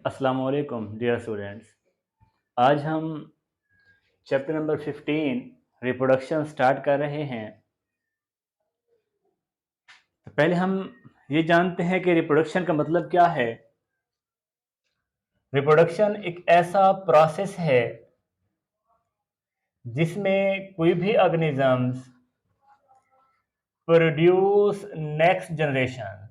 अस्सलाम वालेकुम dear students. आज हम चैप्टर नंबर 15 रिप्रोडक्शन स्टार्ट कर रहे हैं। तो पहले हम ये जानते हैं कि रिप्रोडक्शन का मतलब क्या है। रिप्रोडक्शन एक ऐसा प्रोसेस है जिसमें कोई भी ऑर्गेनिजम्स प्रोड्यूस नेक्स्ट जनरेशन,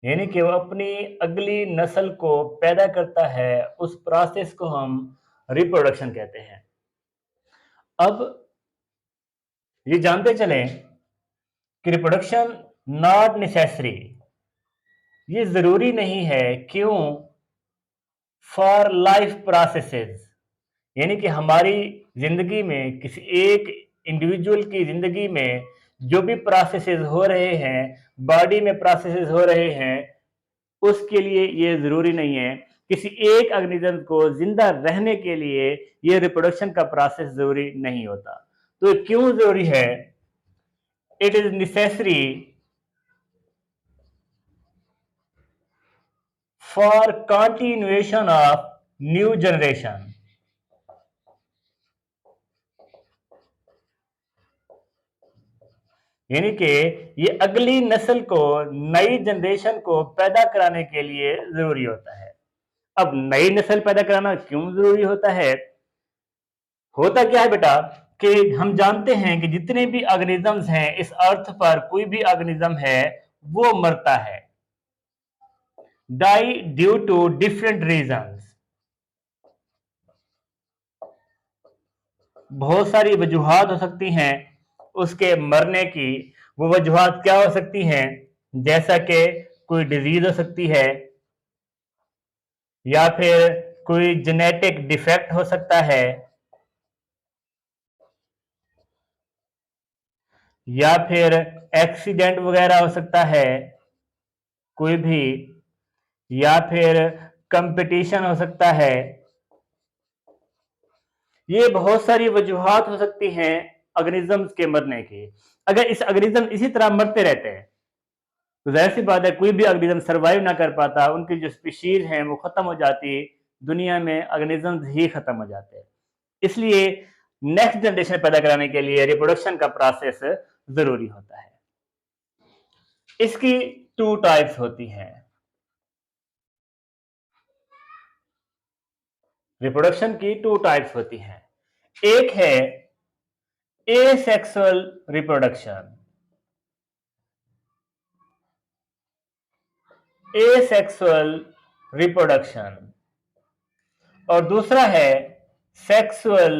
यानी कि वो अपनी अगली नस्ल को पैदा करता है। उस प्रोसेस को हम रिप्रोडक्शन कहते हैं। अब ये जानते चलें कि रिप्रोडक्शन नॉट नेसेसरी, ये जरूरी नहीं है। क्यों? फॉर लाइफ प्रोसेसेस, यानी कि हमारी जिंदगी में किसी एक इंडिविजुअल की जिंदगी में जो भी प्रोसेसेस हो रहे हैं, बॉडी में प्रोसेसेस हो रहे हैं, उसके लिए ये जरूरी नहीं है। किसी एक ऑर्गेनिज्म को जिंदा रहने के लिए ये रिप्रोडक्शन का प्रोसेस जरूरी नहीं होता। तो क्यों जरूरी है? It is necessary for continuation of new generation, यानी कि ये अगली नस्ल को, नई जनरेशन को पैदा कराने के लिए जरूरी होता है। अब नई नस्ल पैदा कराना क्यों जरूरी होता है? होता क्या है बेटा कि हम जानते हैं कि जितने भी ऑर्गेनिजम्स हैं इस अर्थ पर, कोई भी ऑर्गेनिज्म है वो मरता है, die due to different reasons. बहुत सारी वजूहात हो सकती हैं उसके मरने की। वो वजूहात क्या हो सकती हैं? जैसा कि कोई डिजीज हो सकती है, या फिर कोई जेनेटिक डिफेक्ट हो सकता है, या फिर एक्सीडेंट वगैरह हो सकता है कोई भी, या फिर कंपटीशन हो सकता है। ये बहुत सारी वजूहात हो सकती हैं ऑर्गेनिजम्स के मरने की। अगर इस ऑर्गेनिज्म इसी तरह मरते रहते हैं तो जाहिर सी बात है कोई भी ऑर्गेनिज्म सर्वाइव ना कर पाता, उनकी जो स्पीशीज हैं वो खत्म हो जाती, दुनिया में ऑर्गेनिजम्स ही खत्म हो जाते। इसलिए नेक्स्ट जनरेशन पैदा कराने के लिए रिप्रोडक्शन का प्रोसेस जरूरी होता है। इसकी टू टाइप्स होती हैं। रिप्रोडक्शन की टू टाइप्स होती हैं। एक है एसेक्सुअल रिप्रोडक्शन, एसेक्सुअल रिप्रोडक्शन, और दूसरा है सेक्सुअल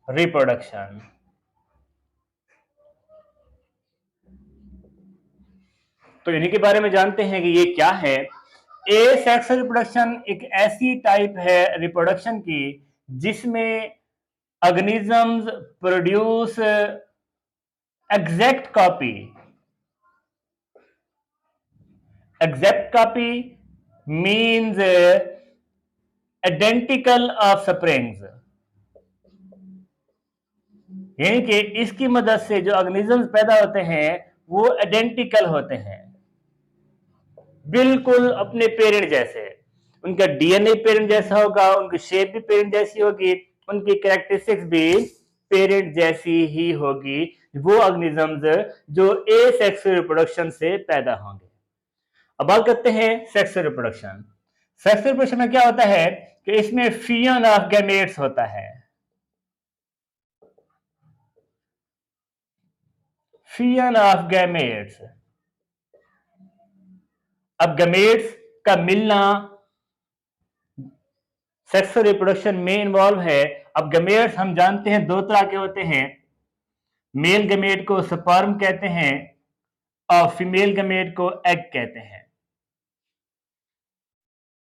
रिप्रोडक्शन। तो इन्हीं के बारे में जानते हैं कि ये क्या है। एसेक्सुअल रिप्रोडक्शन एक ऐसी टाइप है रिप्रोडक्शन की जिसमें organisms produce exact copy. Exact copy means identical of springs, यानी कि इसकी मदद से जो ऑर्गेनिजम्स पैदा होते हैं वो आइडेंटिकल होते हैं, बिल्कुल अपने पेरेंट जैसे। उनका डीएनए पेरेंट जैसा होगा, उनकी शेप भी पेरेंट जैसी होगी, उनकी कैरेक्टरिस्टिक्स भी पेरेंट जैसी ही होगी, वो ऑर्गेनिजम्स जो एसेक्सुअल रिप्रोडक्शन से पैदा होंगे। अब बात करते हैं सेक्सुअल रिप्रोडक्शन। सेक्सुअल रिप्रोडक्शन में क्या होता है कि इसमें फिजन ऑफ गैमेट्स होता है। Fission of gametes. अब गैमेट्स का मिलना सेक्सुअल रिप्रोडक्शन में इन्वॉल्व है। अब गैमेट्स हम जानते हैं दो तरह के होते हैं। मेल गैमेट को स्पर्म कहते हैं और फीमेल गैमेट को एग कहते हैं।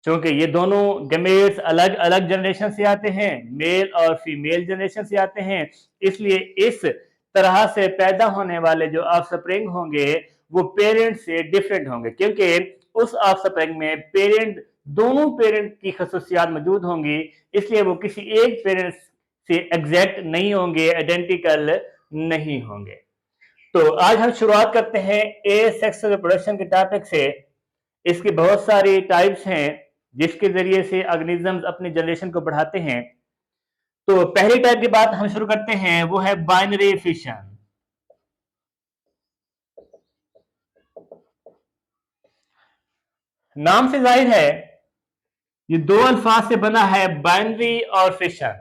क्योंकि ये दोनों गैमेट्स अलग अलग जनरेशन से आते हैं, मेल और फीमेल जनरेशन से आते हैं, इसलिए इस तरह से पैदा होने वाले जो ऑफस्प्रिंग होंगे वो पेरेंट से डिफरेंट होंगे, क्योंकि उस ऑफस्प्रिंग में पेरेंट, दोनों पेरेंट की खसूसियात मौजूद होंगी, इसलिए वो किसी एक पेरेंट से एग्जैक्ट नहीं होंगे, आइडेंटिकल नहीं होंगे। तो आज हम शुरुआत करते हैं एसेक्सुअल रिप्रोडक्शन के टॉपिक से। इसकी बहुत सारी टाइप्स हैं जिसके जरिए से ऑर्गेनिजम्स अपनी जनरेशन को बढ़ाते हैं। तो पहली टाइप की बात हम शुरू करते हैं, वो है बाइनरी फिशन। नाम से जाहिर है ये दो अल्फाज से बना है, बाइनरी और फिशन।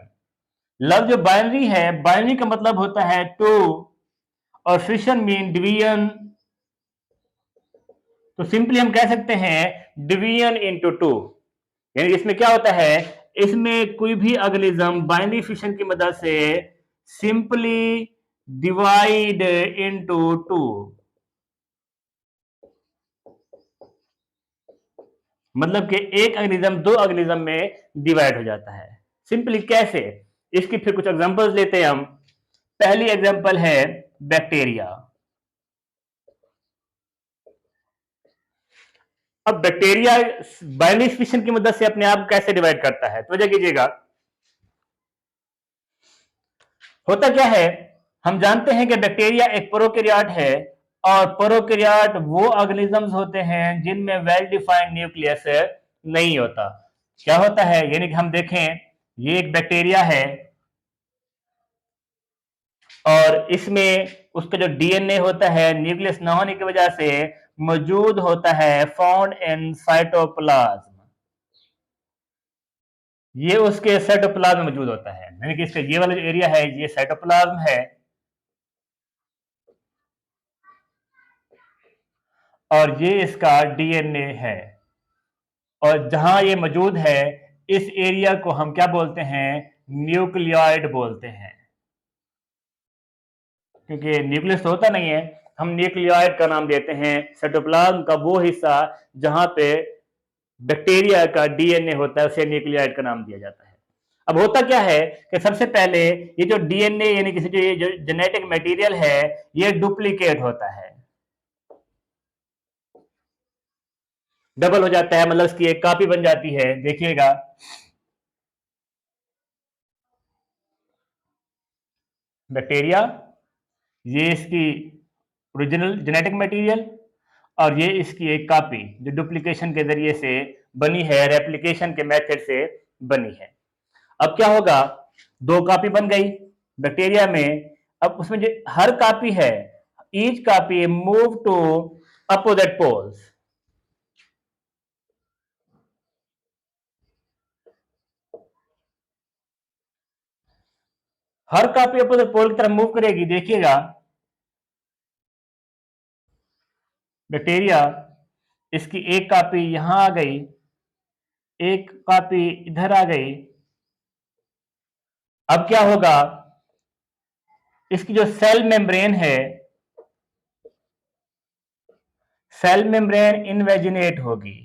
लफ्ज जो बाइनरी है, बाइनरी का मतलब होता है टू, और फिशन मीन डिवीजन। तो सिंपली हम कह सकते हैं डिवीजन इनटू टू। यानी इसमें क्या होता है, इसमें कोई भी ऑर्गेनिज्म बाइनरी फिशन की मदद से सिंपली डिवाइड इनटू टू, मतलब कि एक ऑर्गेनिज्म दो ऑर्गेनिज्म में डिवाइड हो जाता है। सिंपली कैसे, इसकी फिर कुछ एग्जांपल्स लेते हैं हम। पहली एग्जांपल है बैक्टीरिया। अब बैक्टीरिया बाइनरी फिशन की मदद से अपने आप कैसे डिवाइड करता है, तो वजह कीजिएगा। होता क्या है, हम जानते हैं कि बैक्टीरिया एक प्रोकैरियोट है, और प्रोकैरियोट वो ऑर्गेनिजम्स होते हैं जिनमें वेल डिफाइंड न्यूक्लियस नहीं होता। क्या होता है, यानी कि हम देखें ये एक बैक्टीरिया है और इसमें उसका जो डीएनए होता है न्यूक्लियस ना होने की वजह से मौजूद होता है, फाउंड इन साइटोप्लाज्म। ये उसके साइटोप्लाज्म में मौजूद होता है, यानी कि इसका ये वाला जो एरिया है ये साइटोप्लाज्म है, और ये इसका डीएनए है। और जहां ये मौजूद है इस एरिया को हम क्या बोलते हैं, न्यूक्लियोइड बोलते हैं। क्योंकि न्यूक्लियस तो होता नहीं है, हम न्यूक्लियोइड का नाम देते हैं साइटोप्लाज्म का वो हिस्सा जहां पे बैक्टीरिया का डीएनए होता है, उसे न्यूक्लियोइड का नाम दिया जाता है। अब होता क्या है कि सबसे पहले ये जो डीएनए यानी कि जो ये जो जेनेटिक मटेरियल है ये डुप्लीकेट होता है, डबल हो जाता है, मतलब इसकी एक कॉपी बन जाती है। देखिएगा बैक्टीरिया, ये इसकी ओरिजिनल जेनेटिक मटेरियल, और ये इसकी एक कॉपी जो डुप्लीकेशन के जरिए से बनी है, रेप्लिकेशन के मेथड से बनी है। अब क्या होगा, दो कॉपी बन गई बैक्टीरिया में। अब उसमें जो हर कॉपी है, each copy move to opposite poles. हर कॉपी अपोजिट पोल की तरफ मूव करेगी। देखिएगा बैक्टीरिया, इसकी एक कॉपी यहां आ गई, एक कॉपी इधर आ गई। अब क्या होगा, इसकी जो सेल मेम्ब्रेन है, सेल मेम्ब्रेन इनवेजिनेट होगी,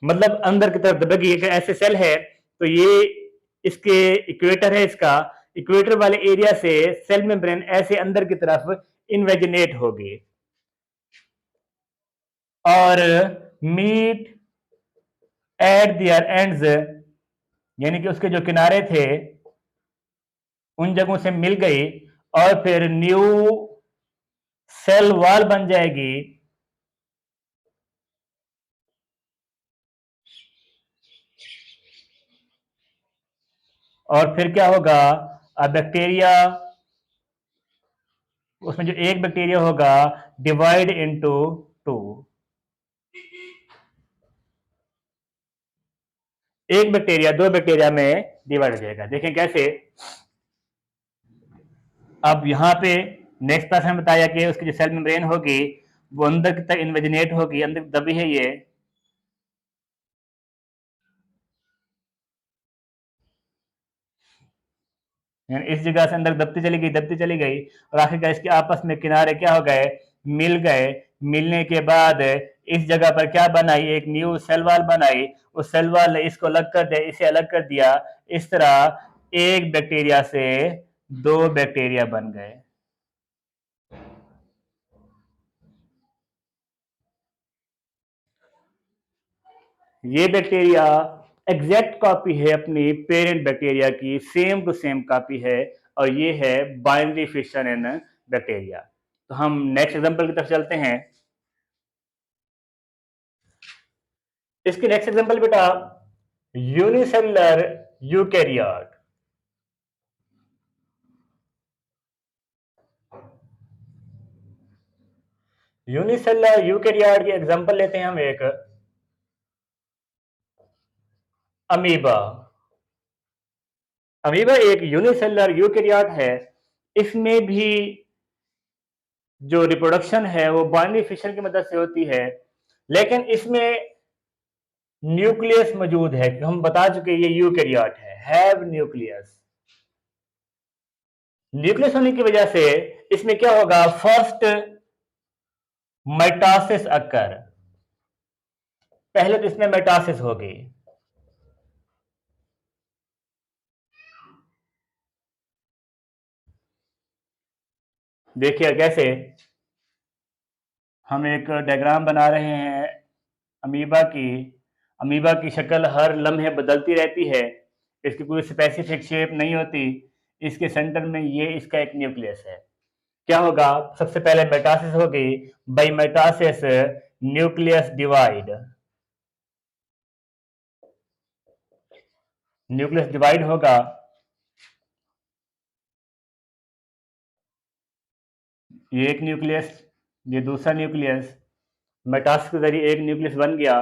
मतलब अंदर की तरफ दबेगी। ऐसे सेल है तो ये इसके इक्वेटर है, इसका इक्वेटर वाले एरिया से सेल मेम्ब्रेन ऐसे अंदर की तरफ इनवेजिनेट होगी और मीट एट दियर एंड्स, यानी कि उसके जो किनारे थे उन जगहों से मिल गई, और फिर न्यू सेल वॉल बन जाएगी। और फिर क्या होगा, बैक्टीरिया, उसमें जो एक बैक्टीरिया होगा डिवाइड इनटू टू, एक बैक्टीरिया दो बैक्टीरिया में डिवाइड हो जाएगा। देखें कैसे। अब यहाँ पे नेक्स्ट पास हमें बताया कि उसकी जो सेल मेम्ब्रेन होगी वो अंदर की तरफ इन्वेजिनेट होगी, अंदर दबी है ये, इस जगह से अंदर दबती चली गई, दबती चली गई, और आखिरकार इसके आपस में किनारे क्या हो गए, मिल गए। मिलने के बाद इस जगह पर क्या बनाई, एक न्यू सेल वॉल बनाई। उस सेल वॉल ने इसको अलग कर दिया, इसे अलग कर दिया। इस तरह एक बैक्टीरिया से दो बैक्टीरिया बन गए। ये बैक्टीरिया एग्जैक्ट कॉपी है अपनी पेरेंट बैक्टीरिया की, सेम टू सेम कॉपी है, और ये है बाइनरी फिशन इन बैक्टीरिया। तो हम नेक्स्ट एग्जांपल की तरफ चलते हैं। इसकी नेक्स्ट एग्जांपल बेटा यूनिसेलुलर यूकैरियोट। यूनिसेलुलर यूकैरियोट की एग्जांपल लेते हैं हम एक अमीबा। अमीबा एक यूनिसेलुलर यूकैरियोट है। इसमें भी जो रिप्रोडक्शन है वो बाइनरी फिशन की मदद से होती है, लेकिन इसमें न्यूक्लियस मौजूद है। हम बता चुके ये यूकैरियोट है, हैव न्यूक्लियस। न्यूक्लियस होने की वजह से इसमें क्या होगा, फर्स्ट माइटोसिस अकर, पहले तो इसमें माइटोसिस होगी। देखिए कैसे हम एक डायग्राम बना रहे हैं अमीबा की। अमीबा की शक्ल हर लम्हे बदलती रहती है, इसकी कोई स्पेसिफिक शेप नहीं होती। इसके सेंटर में ये इसका एक न्यूक्लियस है। क्या होगा, सबसे पहले मेटासिस होगी, by mitosis nucleus divide. Nucleus divide होगा, ये एक न्यूक्लियस, ये दूसरा न्यूक्लियस, मेटासिस के जरिए एक न्यूक्लियस बन गया।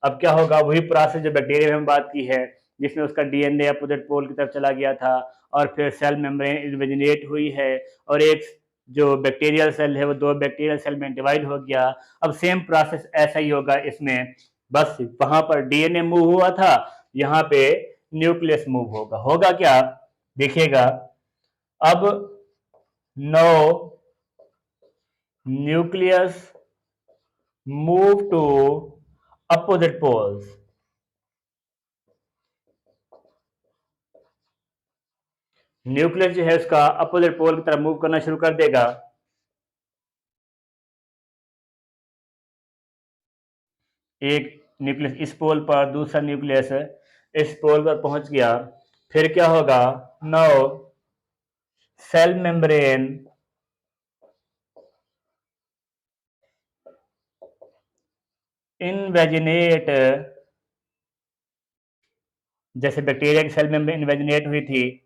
अब क्या होगा, वही प्रोसेस जो बैक्टीरिया में हम बात की है, जिसमें उसका डीएनए अपोजिट पोल की तरफ चला गया था और फिर सेल मेम्ब्रेन इन्वेजिनेट हुई है और एक जो बैक्टीरियल सेल है वो दो बैक्टीरियल सेल में डिवाइड हो गया। अब सेम प्रोसेस ऐसा ही होगा इसमें, बस वहां पर डीएनए मूव हुआ था, यहाँ पे न्यूक्लियस मूव होगा। होगा क्या, देखिएगा, अब no nucleus move to opposite poles. Nucleus जो है उसका अपोजिट पोल की तरफ मूव करना शुरू कर देगा। एक न्यूक्लियस इस पोल पर, दूसरा न्यूक्लियस इस पोल पर पहुंच गया। फिर क्या होगा, नाउ सेल मेम्ब्रेन इनवेजिनेट, जैसे बैक्टीरिया की सेल मेम्ब्रेन इनवेजिनेट हुई थी,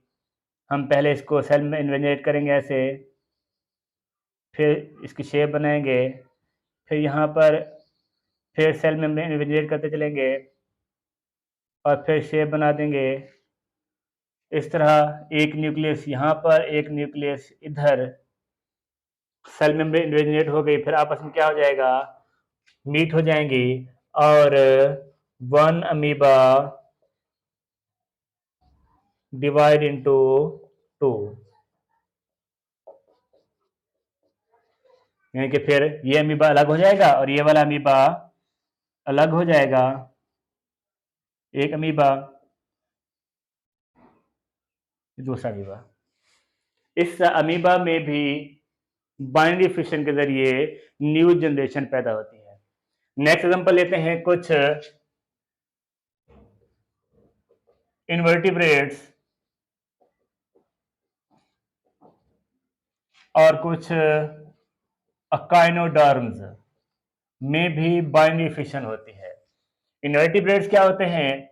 हम पहले इसको सेल में इन्वेजिनेट करेंगे ऐसे, फिर इसकी शेप बनाएंगे, फिर यहाँ पर फिर सेल मेम्ब्रेन इन्वेजिनेट करते चलेंगे और फिर शेप बना देंगे। इस तरह एक न्यूक्लियस यहाँ पर, एक न्यूक्लियस इधर, सेल मेम्ब्रेन इन्वेजिनेट हो गई, फिर आपस में क्या हो जाएगा, मीट हो जाएंगी और one amoeba divide into two. यानी कि फिर ये अमीबा अलग हो जाएगा और ये वाला अमीबा अलग हो जाएगा। एक अमीबा, दूसरा अमीबा। इस अमीबा में भी बाइनरी फिशन के जरिए न्यू जनरेशन पैदा होती है। नेक्स्ट एग्जांपल लेते हैं कुछ इनवर्टिब्रेट्स और कुछ अकाइनोडर्म्स में भी बाइनरी फिशन होती है। इनवर्टिब्रेट्स क्या होते हैं,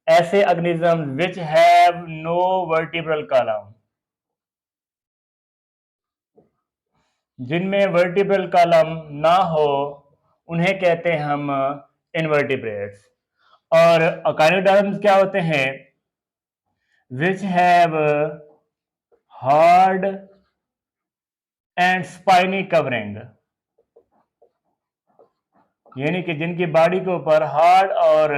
ऐसे organism which have no vertebral column, जिनमें वर्टिब्रल कॉलम ना हो, उन्हें कहते हैं हम इनवर्टिब्रेट्स। और अकाइनोडर्म्स क्या होते हैं, which have hard and spiny covering, यानी कि जिनकी बॉडी के ऊपर हार्ड और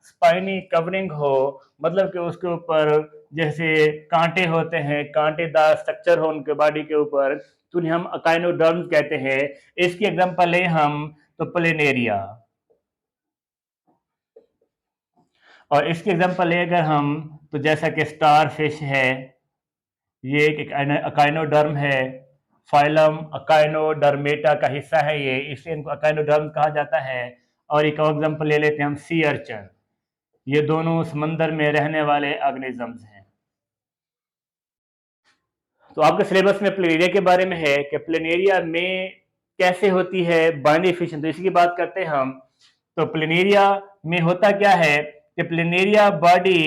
स्पाइनी कवरिंग हो, मतलब कि उसके ऊपर जैसे कांटे होते हैं, कांटेदार स्ट्रक्चर हो उनके बॉडी के ऊपर, तो उन्हें हम अकाइनोडर्म्स कहते हैं। इसकी एग्जांपल लें हम तो प्लेनेरिया, और इसकी एग्जांपल लें अगर हम तो जैसा कि स्टार फिश है, ये एक अकाइनोडर्म है, फाइलम अकाइनोडर्मेटा का हिस्सा है ये, इसलिए इनको अकाइनोडर्म कहा जाता है। और एक और एग्जांपल ले लेते हैं हम, सी अर्चन, ये दोनों समंदर में रहने वाले ऑर्गेनिजम्स हैं। तो आपके सिलेबस में प्लेनेरिया के बारे में है कि प्लेनेरिया में कैसे होती है बाइनरी फिशन, तो इसी की बात करते हैं हम। तो प्लेनेरिया में होता क्या है कि planaria body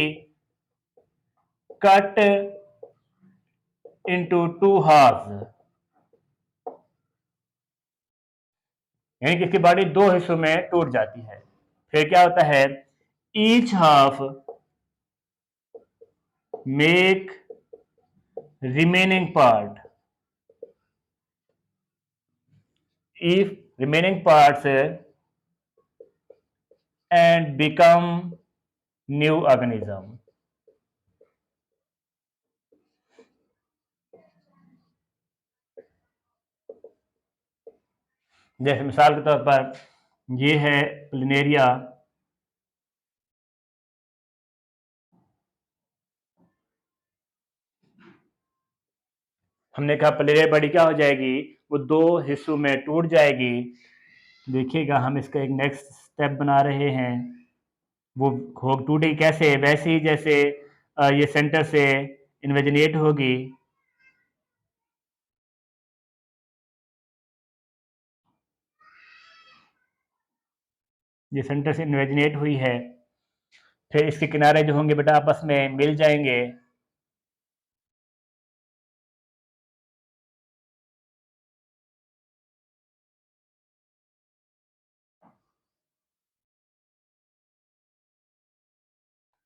cut into two halves, यानी कि इसकी बॉडी दो हिस्सों में टूट जाती है। फिर क्या होता है, each half make remaining part, if remaining parts and become new organism। जैसे मिसाल के तौर पर ये है प्लिनेरिया, हमने कहा प्लिनेरिया बॉडी क्या हो जाएगी, वो दो हिस्सों में टूट जाएगी। देखिएगा हम इसका एक नेक्स्ट स्टेप बना रहे हैं। वो हो टूटेगी कैसे, वैसे ही जैसे ये सेंटर से इन्वेजिनेट होगी, ये सेंटर से इन्वेजिनेट हुई है, फिर इसके किनारे जो होंगे बेटा आपस में मिल जाएंगे।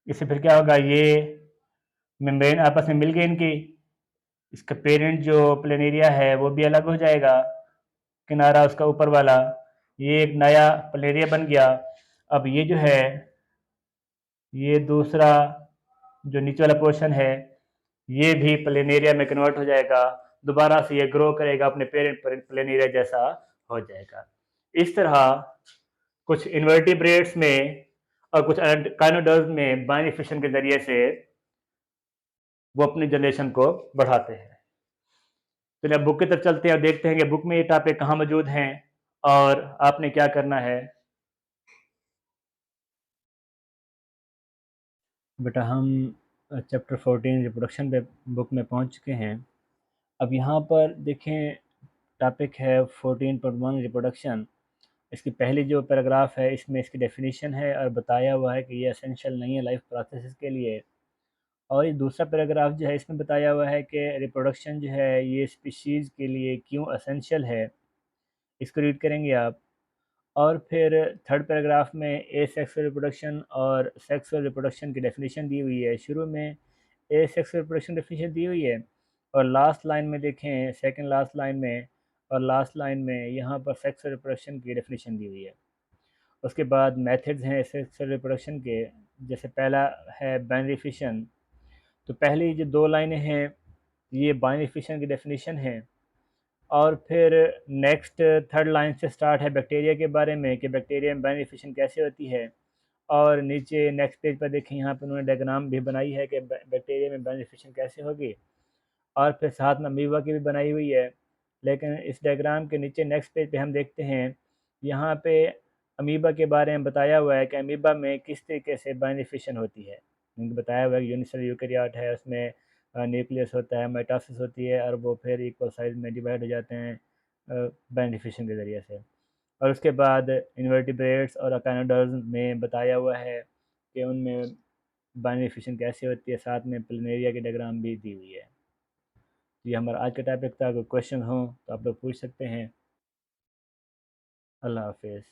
इससे फिर क्या होगा, ये मेम्ब्रेन आपस में मिल गए इनकी, इसका पेरेंट जो प्लेनेरिया है वो भी अलग हो जाएगा, किनारा उसका ऊपर वाला, ये एक नया प्लेनेरिया बन गया। अब ये जो है, ये दूसरा जो नीचे वाला पोर्शन है, ये भी प्लेनेरिया में कन्वर्ट हो जाएगा, दोबारा से ये ग्रो करेगा, अपने पेरेंट प्लेनेरिया जैसा हो जाएगा। इस तरह कुछ इन्वर्टिब्रेट्स में और कुछ काइनोडर्म्स में बाइनिफिशन के जरिए से वो अपनी जनरेशन को बढ़ाते हैं। तो जब बुक की तरफ चलते हैं और देखते हैं कि बुक में ये टॉपिक कहाँ मौजूद हैं और आपने क्या करना है। बेटा हम चैप्टर 14 रिप्रोडक्शन पे बुक में पहुंच चुके हैं। अब यहाँ पर देखें टॉपिक है 14.1 रिप्रोडक्शन। इसकी पहली जो पैराग्राफ है इसमें इसकी डेफिनेशन है और बताया हुआ है कि ये एसेंशियल नहीं है लाइफ प्रोसेसेस के लिए। और ये दूसरा पैराग्राफ जो है इसमें बताया हुआ है कि रिप्रोडक्शन जो है ये स्पीशीज़ के लिए क्यों एसेंशियल है, इसको रीड करेंगे आप। और फिर थर्ड पैराग्राफ में ए सेक्सुअल रिप्रोडक्शन और सेक्सुअल रिप्रोडक्शन की डेफिनेशन दी हुई है। शुरू में ए सेक्सुअल रिप्रोडक्शन डेफिनेशन दी हुई है और लास्ट लाइन में देखें, सेकंड लास्ट लाइन में और लास्ट लाइन में यहाँ पर सेक्सुअल रिप्रोडक्शन की डेफिनेशन दी हुई है। उसके बाद मेथड्स हैं सेक्सुअल रिप्रोडक्शन के, जैसे पहला है बाइनरी फिशन। तो पहली जो दो लाइनें हैं ये बाइनरी फिशन की डेफिनेशन है। और फिर नेक्स्ट थर्ड लाइन से स्टार्ट है बैक्टीरिया के बारे में कि बैक्टीरिया में बाइनरी फिशन कैसे होती है। और नीचे नेक्स्ट पेज पर देखें, यहाँ पर उन्होंने डायग्राम भी बनाई है कि बैक्टीरिया में बाइनरी फिशन कैसे होगी। और फिर साथ में अमीबा की भी बनाई हुई है। लेकिन इस डायग्राम के नीचे नेक्स्ट पेज पे हम देखते हैं, यहाँ पे अमीबा के बारे में बताया हुआ है कि अमीबा में किस तरीके से बाइनरी फिशन होती है। उनको बताया हुआ है कि यूनिसेलुलर यूकेरियोट है, उसमें न्यूक्लियस होता है, माइटोसिस होती है और वो फिर इक्वल साइज में डिवाइड हो जाते हैं बाइनरी फिशन के ज़रिए से। और उसके बाद इन्वर्टिब्रेट्स और अकाइनोडर्म्स में बताया हुआ है कि उनमें बाइनरी फिशन कैसे होती है, साथ में प्लिनेरिया की डायग्राम भी दी हुई है। ये हमारा आज का टॉपिक था। अगर क्वेश्चन हो तो आप लोग पूछ सकते हैं। अल्लाह हाफिज़।